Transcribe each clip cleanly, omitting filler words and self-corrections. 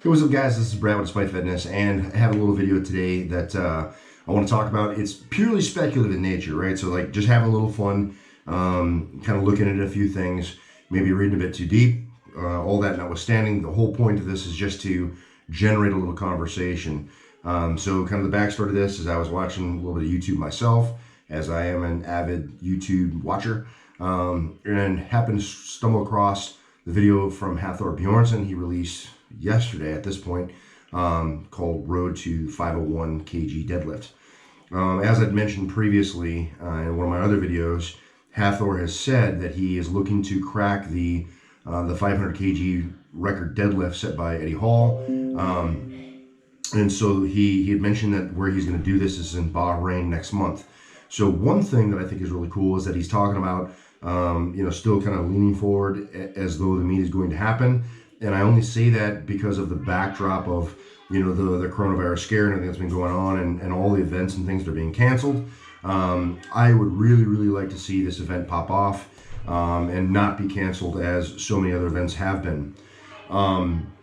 Hey, what's up guys, this is Brad with Despite Fitness, and I have a little video today that I want to talk about. It's purely speculative in nature, right? So like just having a little fun, kind of looking at a few things, maybe reading a bit too deep, all that notwithstanding. The whole point of this is just to generate a little conversation. So kind of the backstory to this is I was watching a little bit of YouTube myself, as I am an avid YouTube watcher, and happened to stumble across the video from Thor Bjornsson he released yesterday at this point, called Road to 501 kg deadlift. As I'd mentioned previously in one of my other videos, Thor has said that he is looking to crack the 500 kg record deadlift set by Eddie Hall. And so he had mentioned that where he's going to do this is in Bahrain next month. So one thing that I think is really cool is that he's talking about, still kind of leaning forward as though the meet is going to happen. And I only say that because of the backdrop of, the coronavirus scare and everything that's been going on, and all the events and things that are being canceled. I would really, really like to see this event pop off and not be canceled as so many other events have been.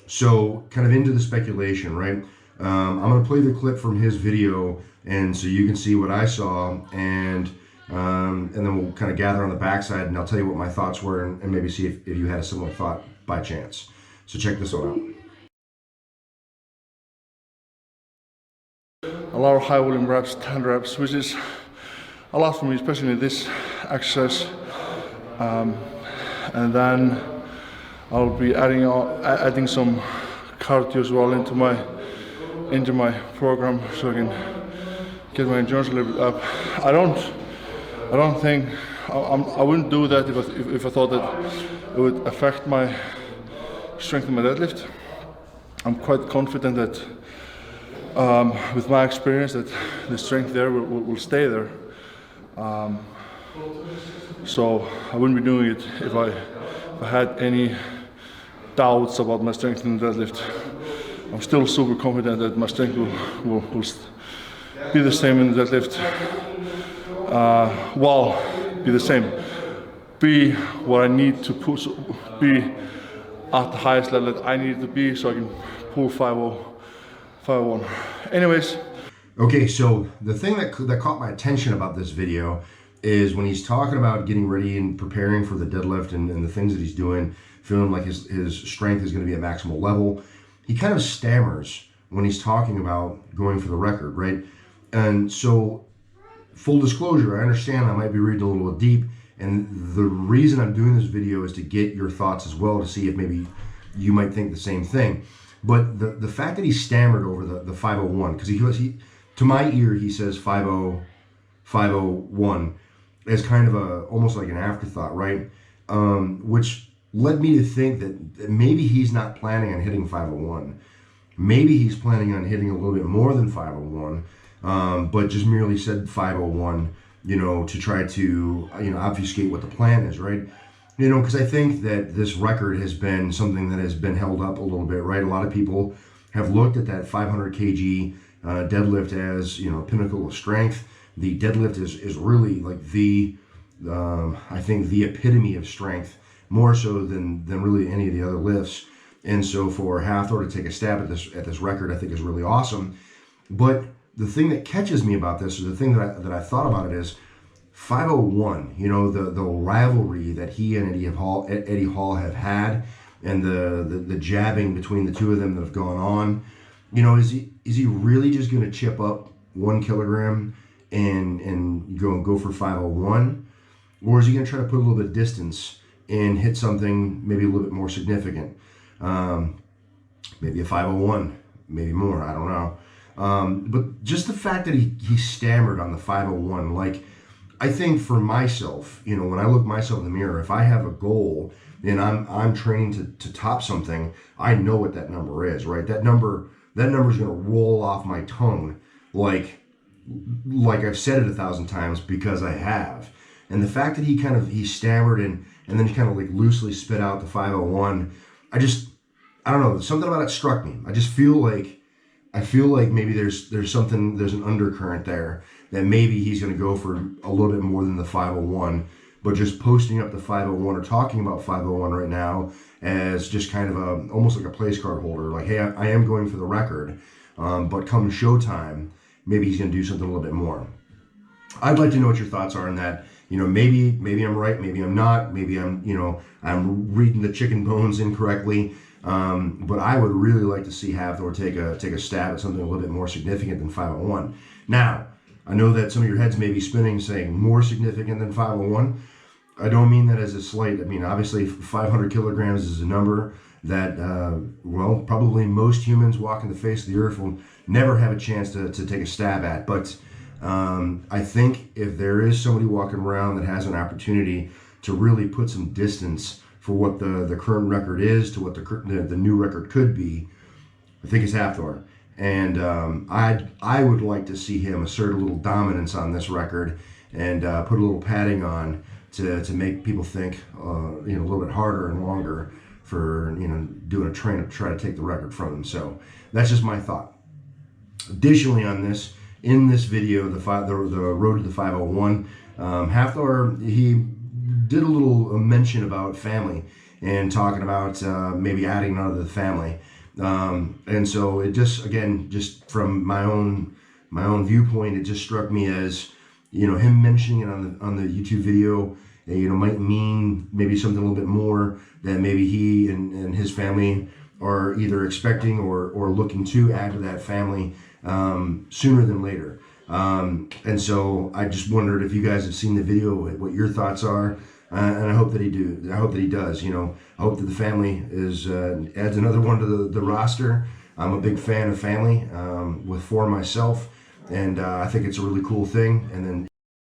So kind of into the speculation, right? I'm going to play the clip from his video, and so you can see what I saw, and then we'll kind of gather on the backside, and I'll tell you what my thoughts were, and maybe see if you had a similar thought by chance. So check this one out. A lot of high volume reps, 10 reps, which is a lot for me, especially in this exercise. And then I'll be adding some cardio as well into my program, so I can get my endurance a little bit up. I don't think I wouldn't do that if I thought that it would affect my strength in my deadlift. I'm quite confident that with my experience that the strength there will stay there. So I wouldn't be doing it if I had any doubts about my strength in the deadlift. I'm still super confident that my strength will be the same in the deadlift. Be the same. Be what I need to push, be at the highest level that I need to be, so I can pull 501. Anyways. Okay, so the thing that caught my attention about this video is when he's talking about getting ready and preparing for the deadlift and the things that he's doing, feeling like his strength is going to be at maximal level. He kind of stammers when he's talking about going for the record, right? And so, full disclosure, I understand I might be reading a little deep, and the reason I'm doing this video is to get your thoughts as well, to see if maybe you might think the same thing. But the fact that he stammered over the 501, because he to my ear he says 501 as kind of almost like an afterthought, right? Which led me to think that maybe he's not planning on hitting 501. Maybe he's planning on hitting a little bit more than 501, but just merely said 501, to try to, obfuscate what the plan is, right? Because I think that this record has been something that has been held up a little bit, right? A lot of people have looked at that 500 kg deadlift as, pinnacle of strength. The deadlift is really like I think the epitome of strength, more so than really any of the other lifts. And so for Thor to take a stab at this record, I think is really awesome. But the thing that catches me about this, or the thing that I thought about it, is 501, the rivalry that he and Eddie Hall have had, and the jabbing between the two of them that have gone on. Is he really just going to chip up 1 kilogram and go for 501, or is he going to try to put a little bit of distance and hit something maybe a little bit more significant? Maybe a 501, maybe more, I don't know. But just the fact that he stammered on the 501, like, I think for myself, when I look myself in the mirror, if I have a goal and I'm training to top something, I know what that number is, right? That number is going to roll off my tongue like I've said it 1,000 times, because I have. And the fact that he stammered and then he kind of like loosely spit out the 501, I don't know, something about it struck me. I feel like maybe there's an undercurrent there, that maybe he's going to go for a little bit more than the 501, but just posting up the 501 or talking about 501 right now as just kind of almost like a place card holder. Like, hey, I am going for the record, but come showtime, maybe he's going to do something a little bit more. I'd like to know what your thoughts are on that. Maybe I'm right, maybe I'm not, maybe I'm reading the chicken bones incorrectly. But I would really like to see Hathor take a stab at something a little bit more significant than 501. Now, I know that some of your heads may be spinning, saying more significant than 501. I don't mean that as a slight. I mean, obviously, 500 kilograms is a number that, probably most humans walking the face of the earth will never have a chance to take a stab at. But I think if there is somebody walking around that has an opportunity to really put some distance for what the current record is to what the new record could be, I think it's Hathor. And I would like to see him assert a little dominance on this record and put a little padding on to make people think a little bit harder and longer for doing a train to try to take the record from him. So that's just my thought. Additionally, on this, in this video, the road to the 501, Hathor, he did a little mention about family and talking about maybe adding another to the family. And so it just from my own viewpoint, it just struck me as, him mentioning it on the YouTube video, might mean maybe something a little bit more that maybe he and his family are either expecting or looking to add to that family sooner than later. And so I just wondered if you guys have seen the video, what your thoughts are. And I hope that he does. I hope that the family adds another one to the roster. I'm a big fan of family with Thor myself, and I think it's a really cool thing. And then